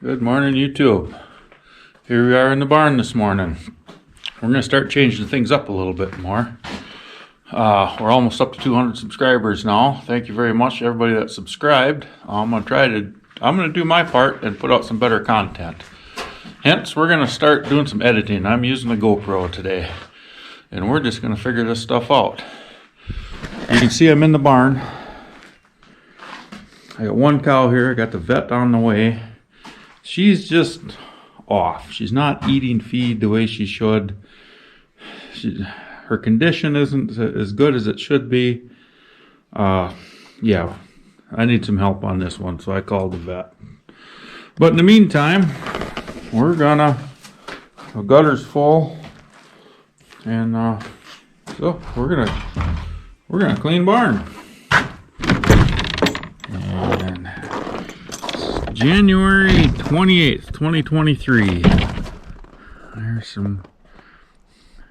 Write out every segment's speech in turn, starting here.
Good morning, YouTube. Here we are in the barn this morning. We're going to start changing things up a little bit more. We're almost up to 200 subscribers now. Thank you very much, everybody that subscribed. I'm going to do my part and put out some better content. Hence, we're going to start doing some editing. I'm using the GoPro today, and we're just going to figure this stuff out. You can see I'm in the barn. I got one cow here. I got the vet on the way. She's just off. She's not eating feed the way she should. Her condition isn't as good as it should be. Yeah, I need some help on this one, so I called the vet. But in the meantime, the gutter's full, and so we're gonna clean barn. And January 28th, 2023. There's a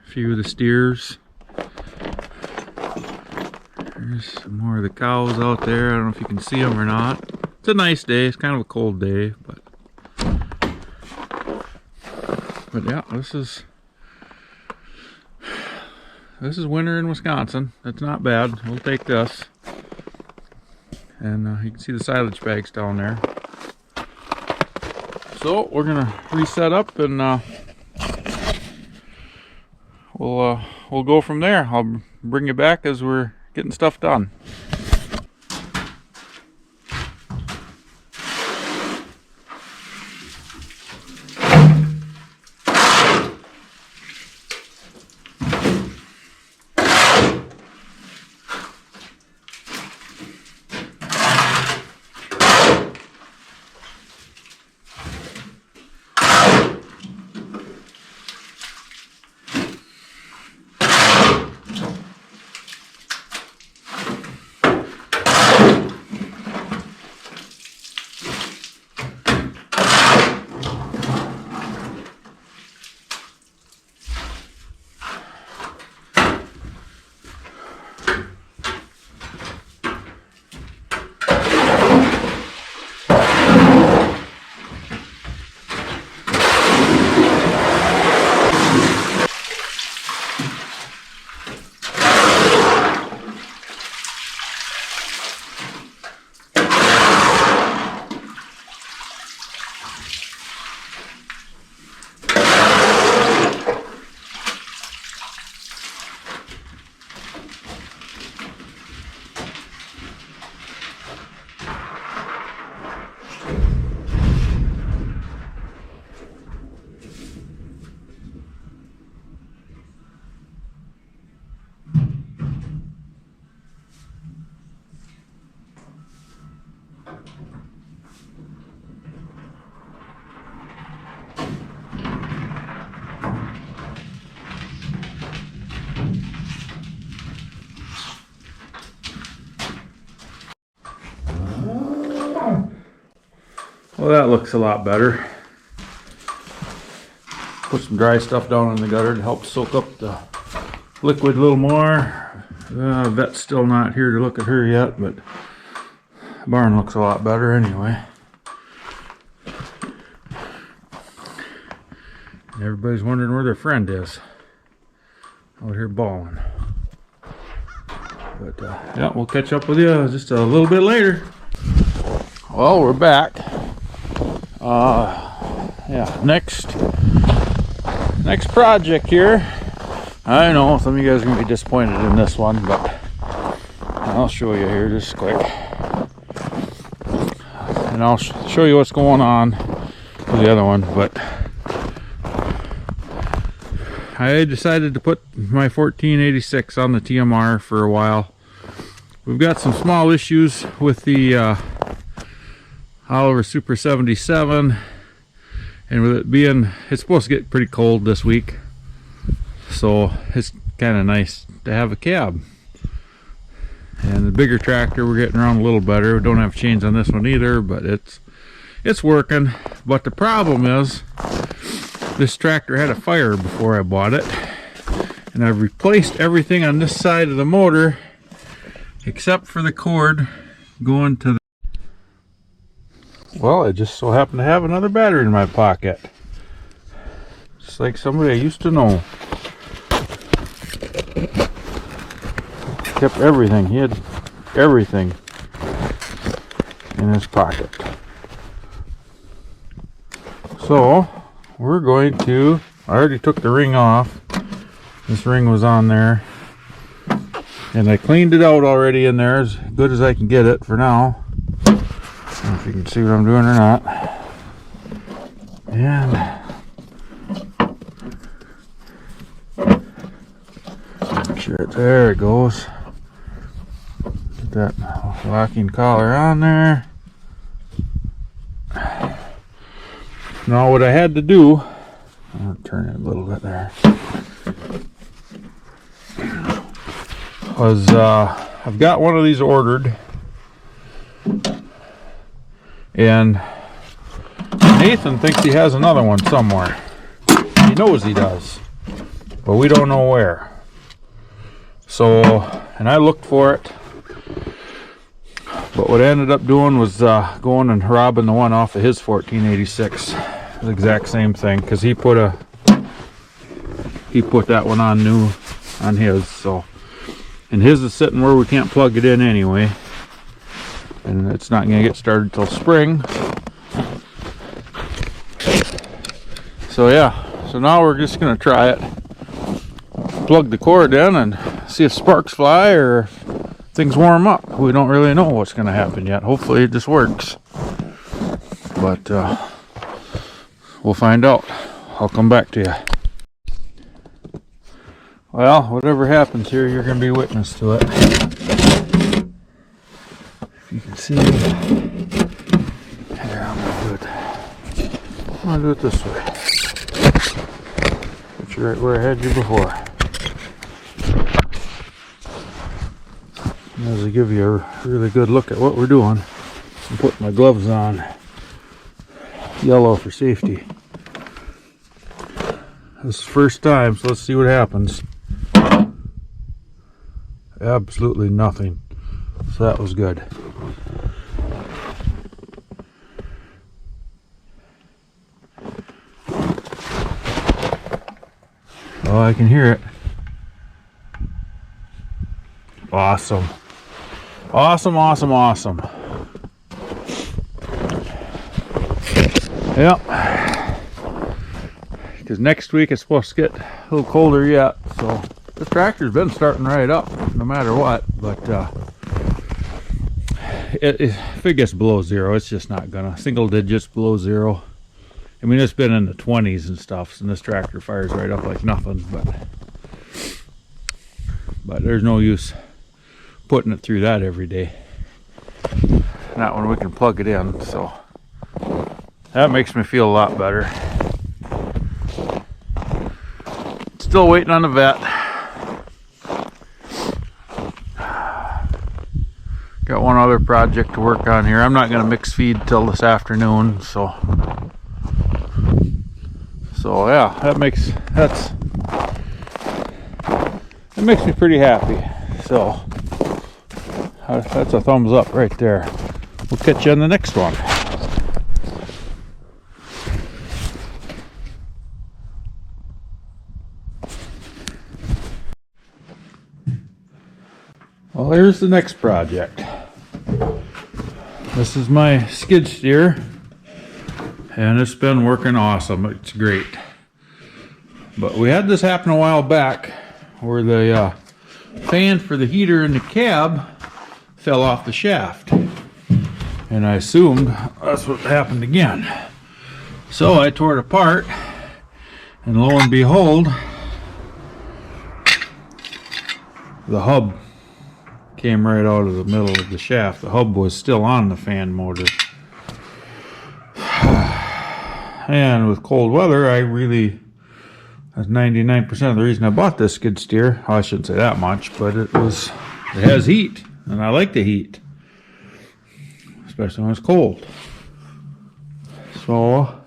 few of the steers. There's some more of the cows out there. I don't know if you can see them or not. It's a nice day. It's kind of a cold day, but yeah, this is winter in Wisconsin. That's not bad. We'll take this. And you can see the silage bags down there. So we're gonna reset up, and we'll go from there. I'll bring you back as we're getting stuff done. Well, that looks a lot better. Put some dry stuff down in the gutter to help soak up the liquid a little more. Vet's still not here to look at her yet, but the barn looks a lot better anyway. And everybody's wondering where their friend is. Out here bawling. But yeah, we'll catch up with you just a little bit later. Well, we're back. Yeah, next project here. I know some of you guys are gonna be disappointed in this one, but I'll show you here just quick, and I'll show you what's going on with the other one. But I decided to put my 1486 on the TMR for a while. We've got some small issues with the Oliver Super 77, and with it being, it's supposed to get pretty cold this week, so it's kind of nice to have a cab. And the bigger tractor, we're getting around a little better. We don't have chains on this one either, but it's working. But the problem is, this tractor had a fire before I bought it, and I've replaced everything on this side of the motor except for the cord going to the Well, I just so happen to have another battery in my pocket. Just like somebody I used to know. Kept everything. He had everything in his pocket. So, we're going to... I already took the ring off. This ring was on there. And I cleaned it out already in there as good as I can get it for now. I don't know if you can see what I'm doing or not. And make sure there it goes. Get that locking collar on there. Now what I had to do, I'll turn it a little bit there, was I've got one of these ordered, and Nathan thinks he has another one somewhere. He knows he does, but we don't know where. So, and I looked for it, but what I ended up doing was going and robbing the one off of his 1486. The exact same thing, because he put that one on new on his. So, and his is sitting where we can't plug it in anyway, and it's not going to get started till spring. So yeah, so now we're just going to try it, plug the cord in and see if sparks fly or if things warm up. We don't really know what's going to happen yet. Hopefully it just works, but we'll find out. I'll come back to you. Well, whatever happens here, you're going to be witness to it. If you can see. Here, I'm going to do it this way. Put you right where I had you before. And as I give you a really good look at what we're doing, I'm putting my gloves on. Yellow for safety. This is the first time, so let's see what happens. Absolutely nothing. So that was good. Oh, I can hear it. Awesome. Awesome, awesome, awesome. Yep. Because next week it's supposed to get a little colder yet, so the tractor's been starting right up no matter what, but if it gets below zero, it's just not gonna. Single digits below zero. I mean, it's been in the 20s and stuff, and this tractor fires right up like nothing, but there's no use putting it through that every day. Not when we can plug it in, so that makes me feel a lot better. Still waiting on the vet. Got one other project to work on here. I'm not going to mix feed till this afternoon, so yeah, that makes me pretty happy. So that's a thumbs up right there. We'll catch you on the next one. Well, here's the next project. This is my skid steer, and it's been working awesome. It's great. But we had this happen a while back where the fan for the heater in the cab fell off the shaft. And I assumed that's what happened again. So I tore it apart, and lo and behold, the hub came right out of the middle of the shaft. The hub was still on the fan motor. And with cold weather, that's 99% of the reason I bought this skid steer. Well, I shouldn't say that much, but it has heat, and I like the heat, especially when it's cold. So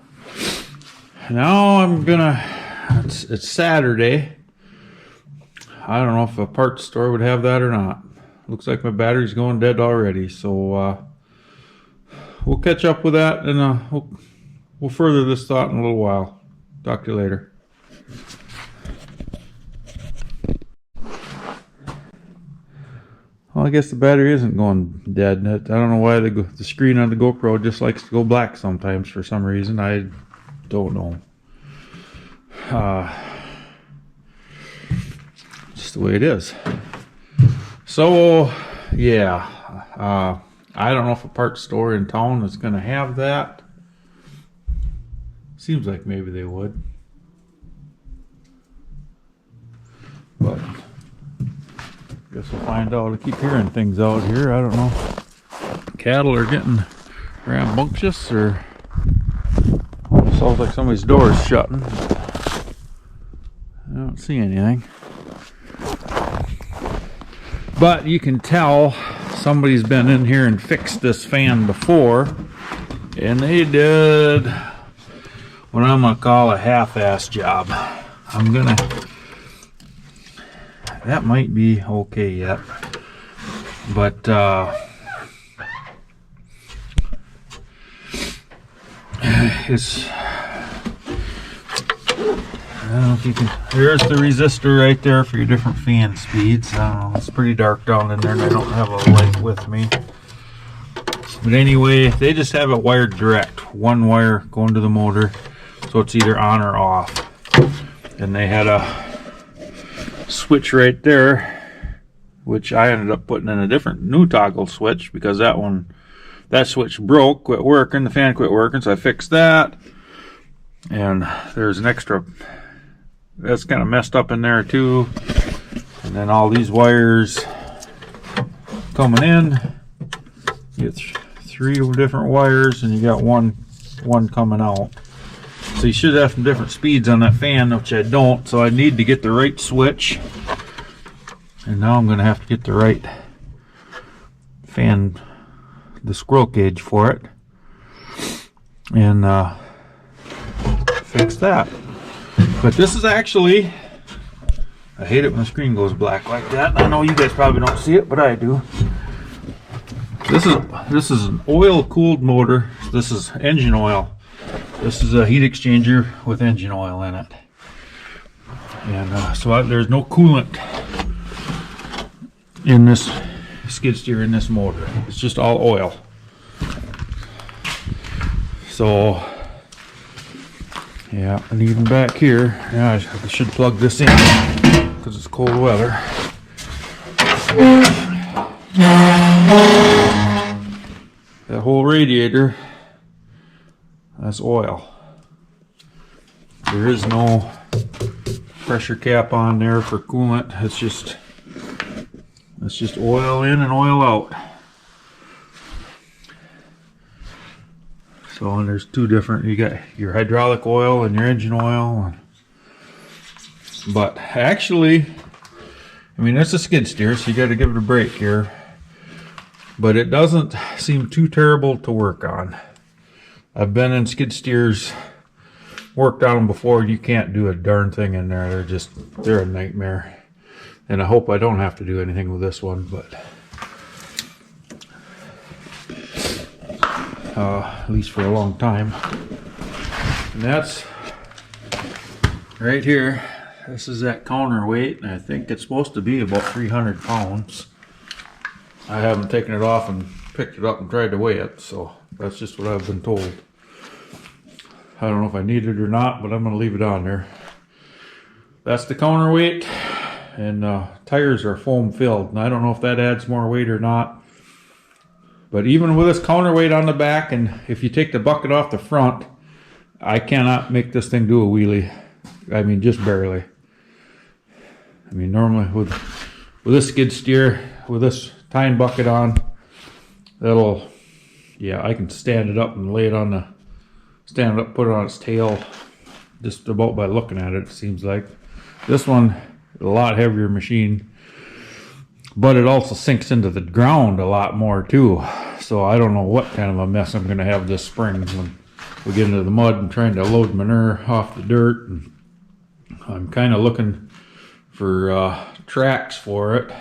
now it's Saturday. I don't know if a parts store would have that or not. Looks like my battery's going dead already, so we'll catch up with that, and we'll further this thought in a little while. Talk to you later. Well, I guess the battery isn't going dead. I don't know why the screen on the GoPro just likes to go black sometimes for some reason. I don't know. Just the way it is. So, yeah. I don't know if a parts store in town is going to have that. Seems like maybe they would. But guess we'll find out. I keep hearing things out here. I don't know. Cattle are getting rambunctious, or it sounds like somebody's door is shutting. I don't see anything. But you can tell somebody's been in here and fixed this fan before, and they did what I'm gonna call a half-ass job. That might be okay yet, but it's, I don't know if you can, there's the resistor right there for your different fan speeds. I don't know, it's pretty dark down in there and I don't have a light with me. But anyway, they just have it wired direct. One wire going to the motor, so it's either on or off. And they had a switch right there, which I ended up putting in a different new toggle switch because that switch broke, quit working, the fan quit working, so I fixed that. And there's an extra that's kind of messed up in there too. And then all these wires coming in, you get three different wires, and you got one coming out. So you should have some different speeds on that fan, which I don't, so I need to get the right switch. And now I'm going to have to get the right fan, the squirrel cage for it, and fix that. But this is actually, I hate it when the screen goes black like that. I know you guys probably don't see it, but I do. This is an oil-cooled motor. This is engine oil. This is a heat exchanger with engine oil in it. And so there's no coolant in this skid steer, in this motor. It's just all oil. So, yeah, and even back here, yeah, I should plug this in because it's cold weather. That whole radiator, that's oil. There is no pressure cap on there for coolant. It's just oil in and oil out. So, and there's two different, you got your hydraulic oil and your engine oil. But actually, I mean, it's a skid steer, so you got to give it a break here. But it doesn't seem too terrible to work on. I've been in skid steers, worked on them before. You can't do a darn thing in there. They're a nightmare. And I hope I don't have to do anything with this one, but at least for a long time. And that's right here. This is that counterweight, and I think it's supposed to be about 300 pounds. I haven't taken it off and picked it up and tried to weigh it, so that's just what I've been told. I don't know if I need it or not, but I'm going to leave it on there. That's the counterweight, and tires are foam filled, and I don't know if that adds more weight or not. But even with this counterweight on the back, and if you take the bucket off the front, I cannot make this thing do a wheelie. I mean, just barely. I mean, normally with this skid steer, with this tying bucket on, I can stand it up and lay it on the, stand it up, put it on its tail, just about by looking at it, it seems like. This one, a lot heavier machine, but it also sinks into the ground a lot more too. So I don't know what kind of a mess I'm going to have this spring when we get into the mud and trying to load manure off the dirt. And I'm kind of looking for tracks for it.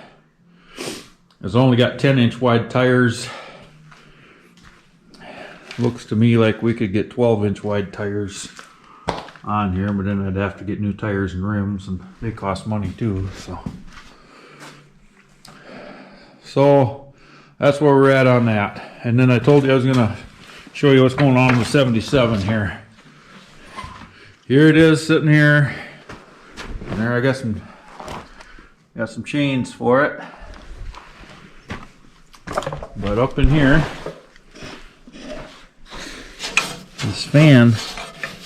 It's only got 10-inch wide tires. Looks to me like we could get 12-inch wide tires on here, but then I'd have to get new tires and rims, and they cost money too. So that's where we're at on that. And then I told you I was gonna show you what's going on with 77 here. Here it is sitting here, and there I got some chains for it. But up in here, this fan,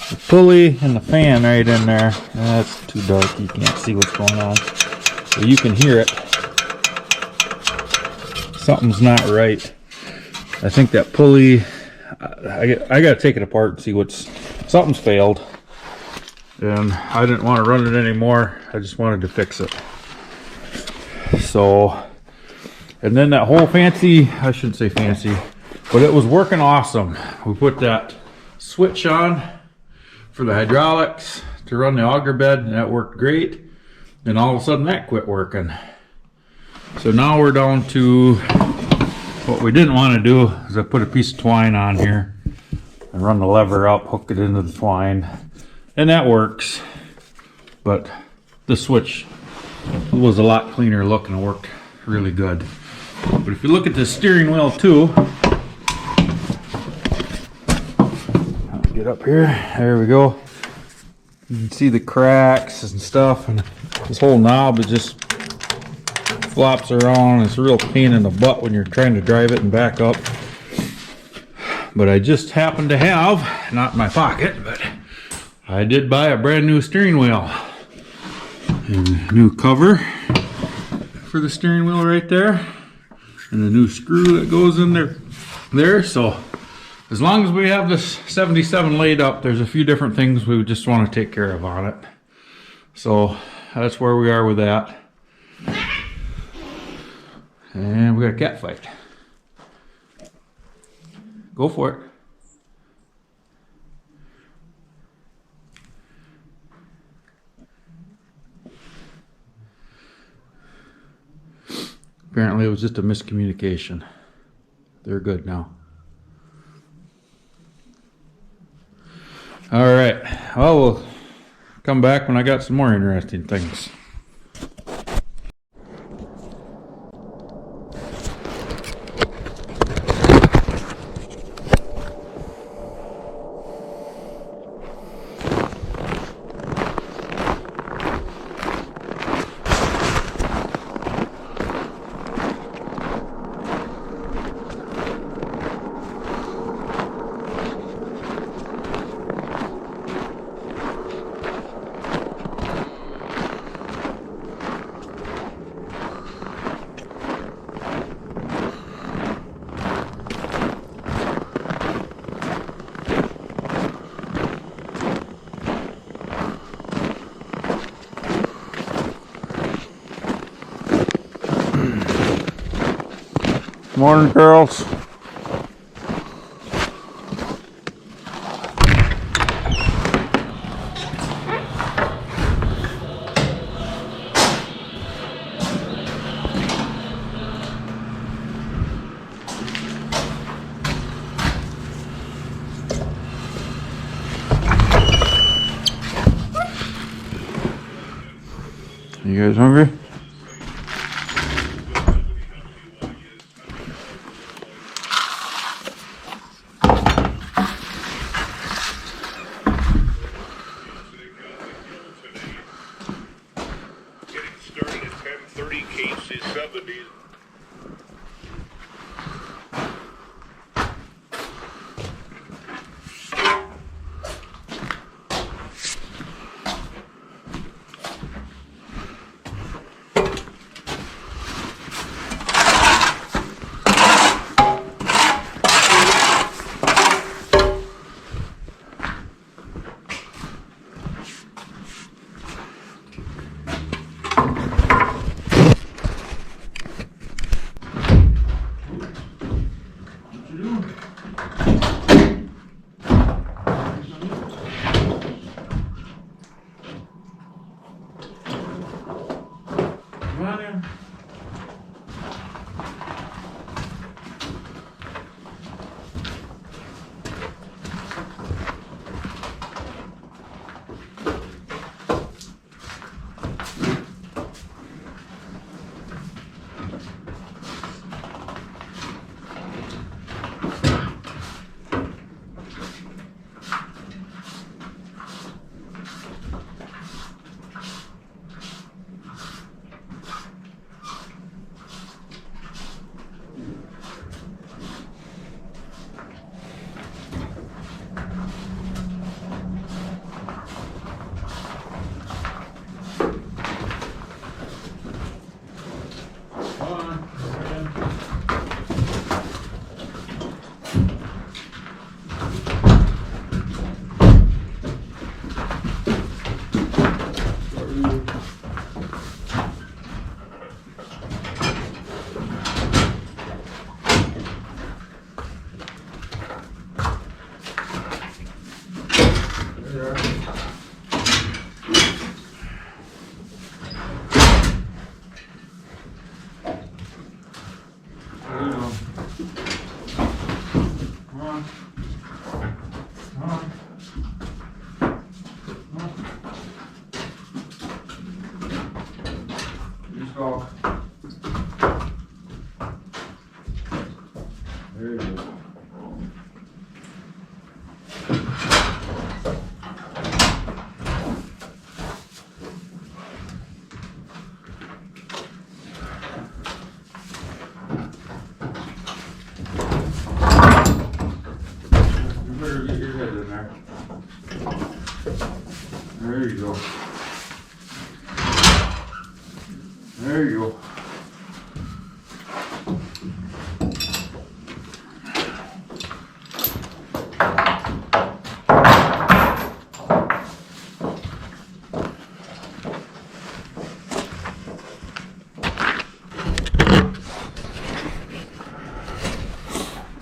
the pulley and the fan right in there. That's too dark, you can't see what's going on. But you can hear it. Something's not right. I think that pulley, I gotta take it apart and see something's failed. And I didn't want to run it anymore. I just wanted to fix it. So, and then that whole I shouldn't say fancy, but it was working awesome. We put that switch on for the hydraulics to run the auger bed, and that worked great. And all of a sudden that quit working. So now we're down to what we didn't want to do is I put a piece of twine on here and run the lever up, hook it into the twine, and that works. But the switch was a lot cleaner looking and worked really good. But if you look at the steering wheel too, I'll get up here, there we go. You can see the cracks and stuff, and this whole knob is just flops around. It's a real pain in the butt when you're trying to drive it and back up. But I just happen to have, not in my pocket, but I did buy a brand new steering wheel. And a new cover for the steering wheel right there. And a new screw that goes in there. So as long as we have this 77 laid up, there's a few different things we just want to take care of on it. So that's where we are with that. And we got a cat fight. Go for it. Apparently it was just a miscommunication. They're good now. All right. Well, we'll come back when I got some more interesting things. Morning, girls. You guys hungry?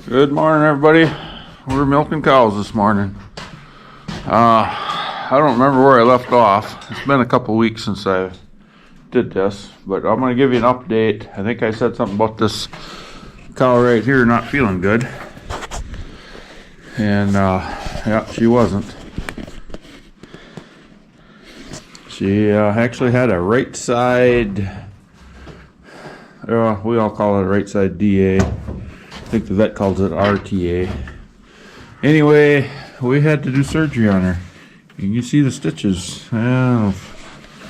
Good morning, everybody. We're milking cows this morning. I don't remember where I left off. It's been a couple weeks since I did this, but I'm going to give you an update. I think I said something about this cow right here not feeling good. And, yeah, she wasn't. She actually had a right side, we all call it a right side DA. I think the vet calls it RTA. Anyway, we had to do surgery on her. You can see the stitches. The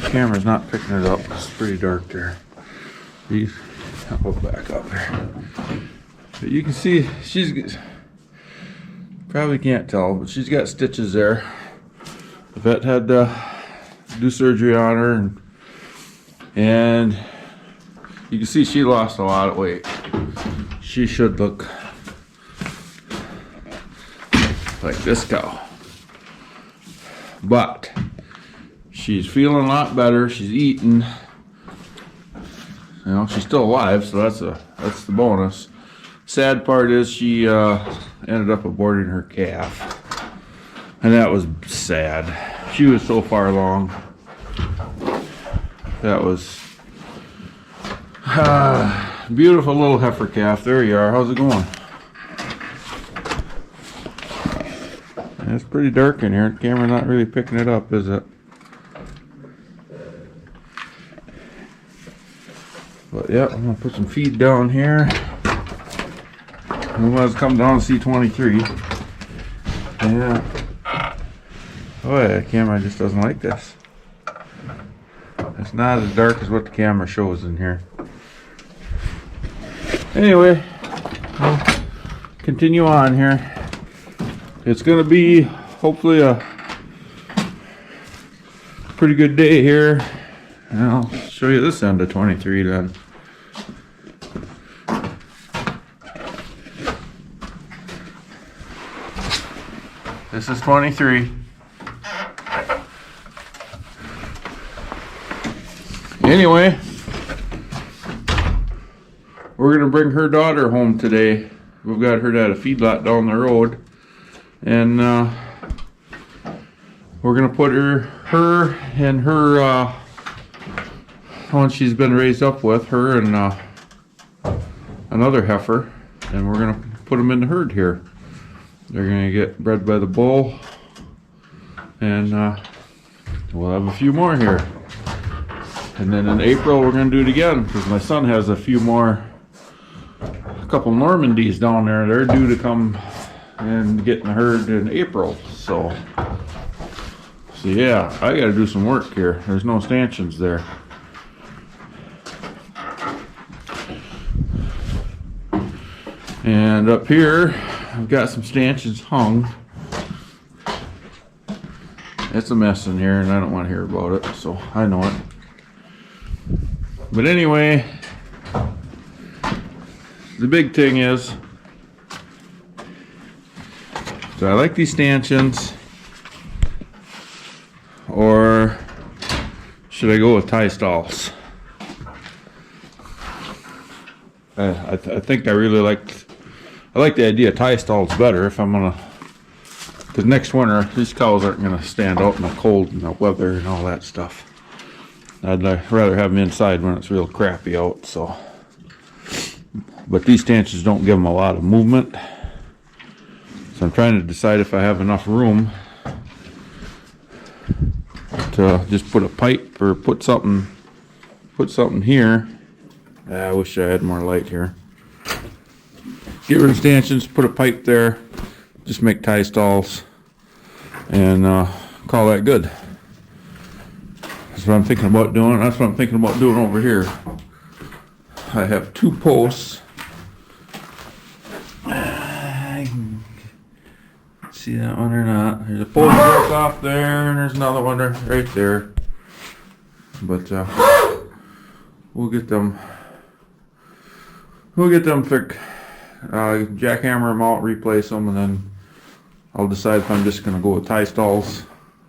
camera's not picking it up. It's pretty dark there. I'll go back up here. But you can see she's, probably can't tell, but she's got stitches there. The vet had to do surgery on her, and you can see she lost a lot of weight. She should look like this cow, but she's feeling a lot better. She's eating. You know, she's still alive, so that's the bonus. Sad part is she ended up aborting her calf, and that was sad. She was so far along. That was beautiful little heifer calf. There you are. How's it going? It's pretty dark in here. The camera not really picking it up, is it? But yeah, I'm gonna put some feed down here. Who wants to come down and see 23? Yeah. Oh yeah, the camera just doesn't like this. It's not as dark as what the camera shows in here. Anyway, we'll continue on here. It's going to be hopefully a pretty good day here. And I'll show you this end of 23 then. This is 23. Anyway, we're going to bring her daughter home today. We've got her at a feedlot down the road. And we're going to put her and her one she's been raised up with, her and another heifer. And we're going to put them in the herd here. They're going to get bred by the bull. And we'll have a few more here. And then in April we're going to do it again, because my son has a couple Normandies down there. They're due to come and get in the herd in April. So yeah, I got to do some work here. There's no stanchions there. And up here I've got some stanchions hung. It's a mess in here and I don't want to hear about it, so I know it. But anyway, the big thing is, do I like these stanchions, or should I go with tie stalls? I think I like the idea of tie stalls better if I'm gonna, because next winter these cows aren't gonna stand out in the cold and the weather and all that stuff. I'd rather have them inside when it's real crappy out. So, but these stanchions don't give them a lot of movement. So I'm trying to decide if I have enough room to just put a pipe or put something here. I wish I had more light here. Get rid of stanchions, put a pipe there, just make tie stalls, and call that good. That's what I'm thinking about doing. That's what I'm thinking about doing over here. I have two posts. See that one or not? There's a post broke off there, and there's another one right there. But we'll get them. Fixed. Jackhammer them out, replace them, and then I'll decide if I'm just going to go with tie stalls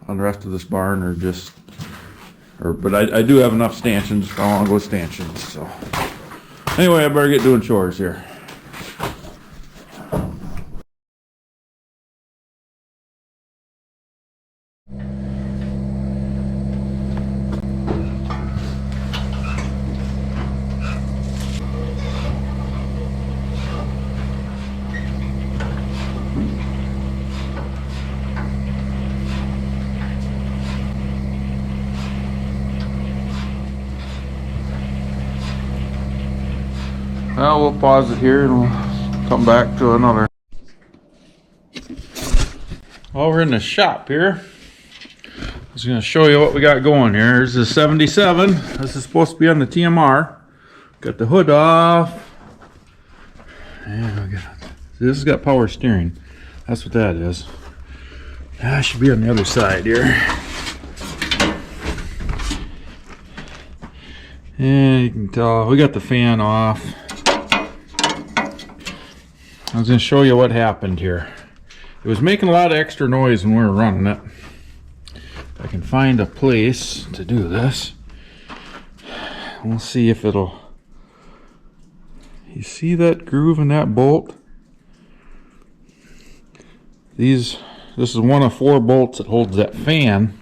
on the rest of this barn, or just. But I do have enough stanchions. I want to go with stanchions. So anyway, I better get doing chores here. Well, we'll pause it here and we'll come back to another. Well, we're in the shop here. I was going to show you what we got going here. This is 77. This is supposed to be on the TMR. Got the hood off. And this has got power steering. That's what that is. That should be on the other side here. And you can tell we got the fan off. I was going to show you what happened here. It was making a lot of extra noise when we were running it. If I can find a place to do this. We'll see if it'll... You see that groove in that bolt? This is one of 4 bolts that holds that fan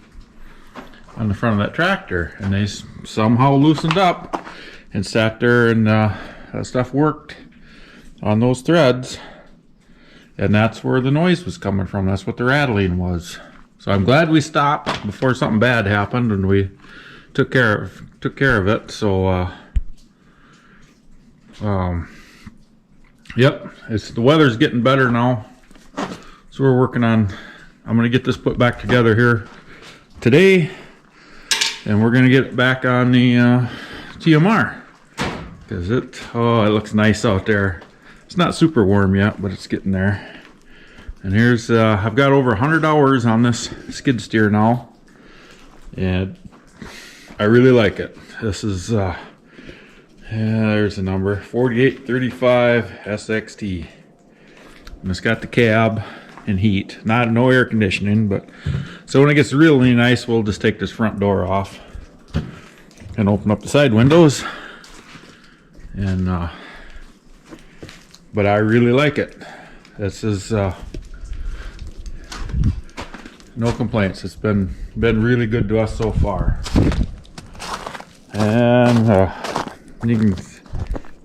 on the front of that tractor, and they somehow loosened up and sat there, and that stuff worked on those threads, and that's where the noise was coming from. That's what the rattling was. So I'm glad we stopped before something bad happened, and we took care of it. So yep, the weather's getting better now, so we're working on. I'm gonna get this put back together here today, and we're gonna get it back on the TMR, because it looks nice out there. It's not super warm yet, but it's getting there. And here's I've got over 100 hours on this skid steer now, and I really like it. This is there's the number 4835 SXT, and it's got the cab and heat, no air conditioning. But so when it gets really nice, we'll just take this front door off and open up the side windows, and but I really like it. This is no complaints. It's been really good to us so far, and you can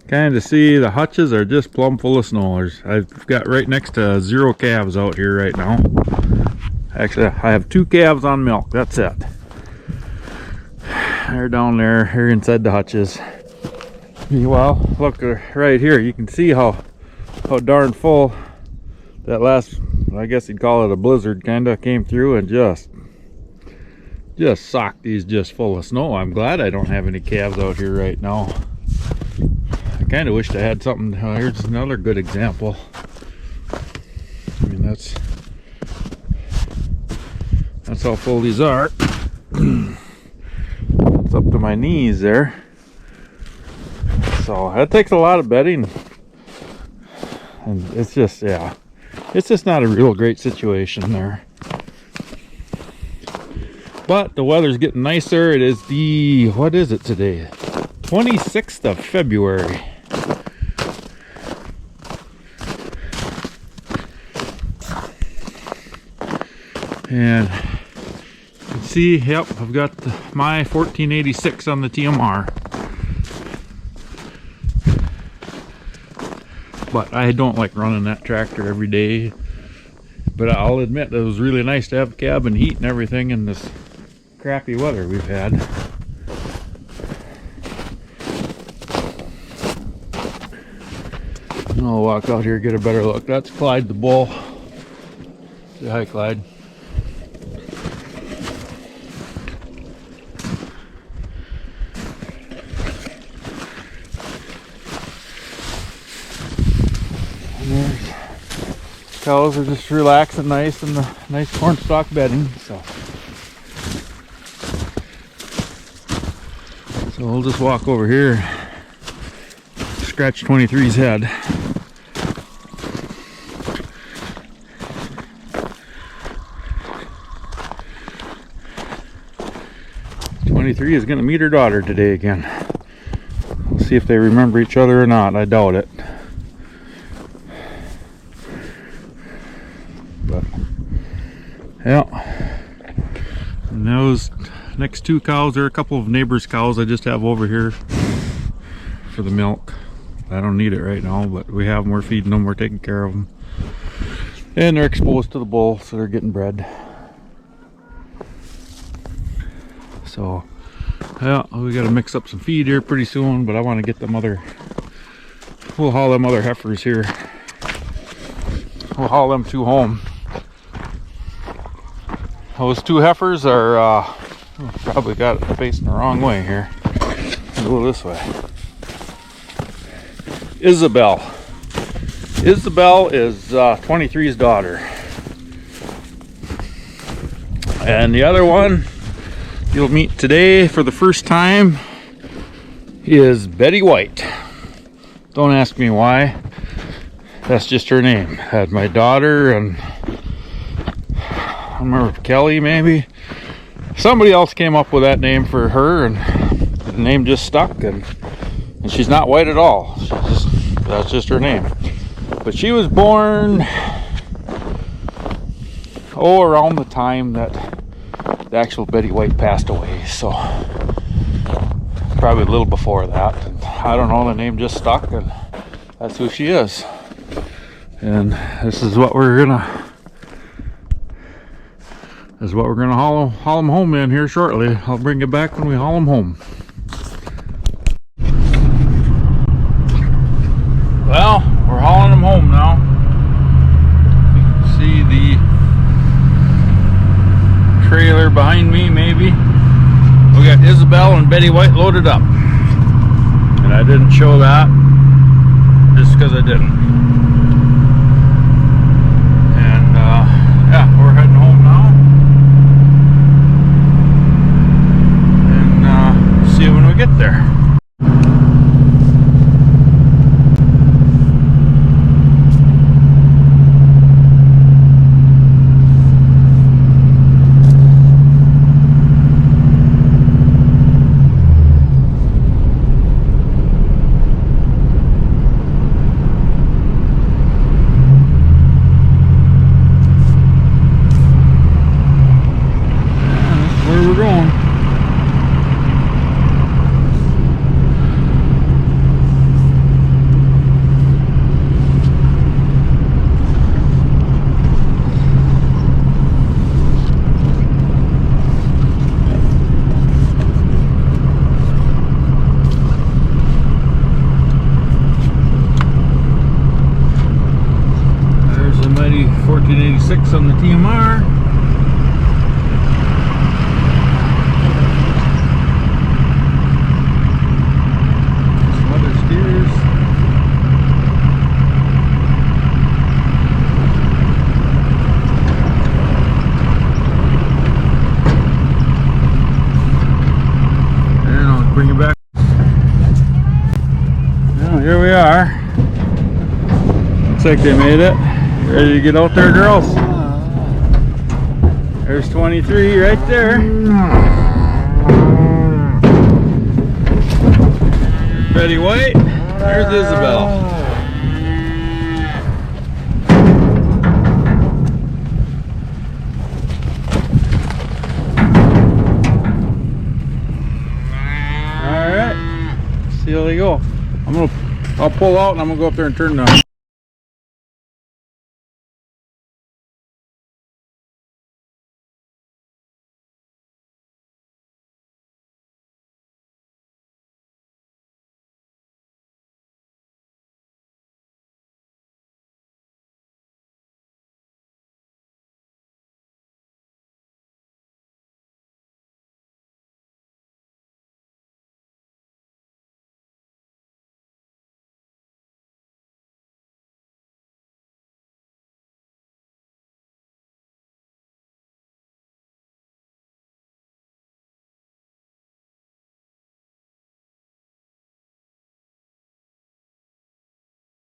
kind of see the hutches are just plumb full of snow. I've got right next to 0 calves out here right now. Actually, I have 2 calves on milk. That's it. They're down there here inside the hutches. Well, look right here. You can see how darn full that last, I guess you'd call it a blizzard, kind of came through and just socked these just full of snow. I'm glad I don't have any calves out here right now. I kind of wished I had something. Here's another good example. I mean, that's how full these are. It's up to my knees there. So that takes a lot of bedding, and it's just, yeah, it's just not a real great situation there. But the weather's getting nicer. It is what is it today? 26th of February. And you can see, yep, I've got my 1486 on the TMR. But I don't like running that tractor every day. But I'll admit, it was really nice to have cabin heat and everything in this crappy weather we've had. I'll walk out here, get a better look. That's Clyde the bull. Say hi, Clyde. Cows are just relaxing nice in the nice cornstalk bedding. So we'll just walk over here, scratch 23's head. '23 is going to meet her daughter today again. We'll see if they remember each other or not. I doubt it. But yeah, and those next 2 cows are a couple of neighbors' cows I just have over here for the milk. I don't need it right now, but we have them. We're feeding them. We're taking care of them, and they're exposed to the bull, so they're getting bred. So yeah, we got to mix up some feed here pretty soon, but I want to get them other we'll haul them other heifers here. We'll haul them two home. Those two heifers are probably got it facing the wrong way here. Go this way. Isabel. Isabel is 23's daughter. And the other one you'll meet today for the first time is Betty White. Don't ask me why. That's just her name. Had my daughter and I don't remember, Kelly maybe. Somebody else came up with that name for her, and the name just stuck. And she's not white at all. That's just her name. But she was born around the time that the actual Betty White passed away. So probably a little before that. And I don't know. The name just stuck, and that's who she is. And this is what we're gonna. This is what we're gonna haul them home in here shortly. I'll bring it back when we haul them home. Well, we're hauling them home now. You can see the trailer behind me, maybe. We got Isabel and Betty White loaded up, and I didn't show that just because I didn't. And yeah, we're heading home now. See you when we get there. That's where we're going. There's a mighty 1486 on the TMR. Some other steers. And I'll bring it back. Well, here we are. Looks like they made it. Ready to get out there, girls? There's 23 right there. Betty White. There's Isabel. Alright. See how they go. I'll pull out and I'm gonna go up there and turn the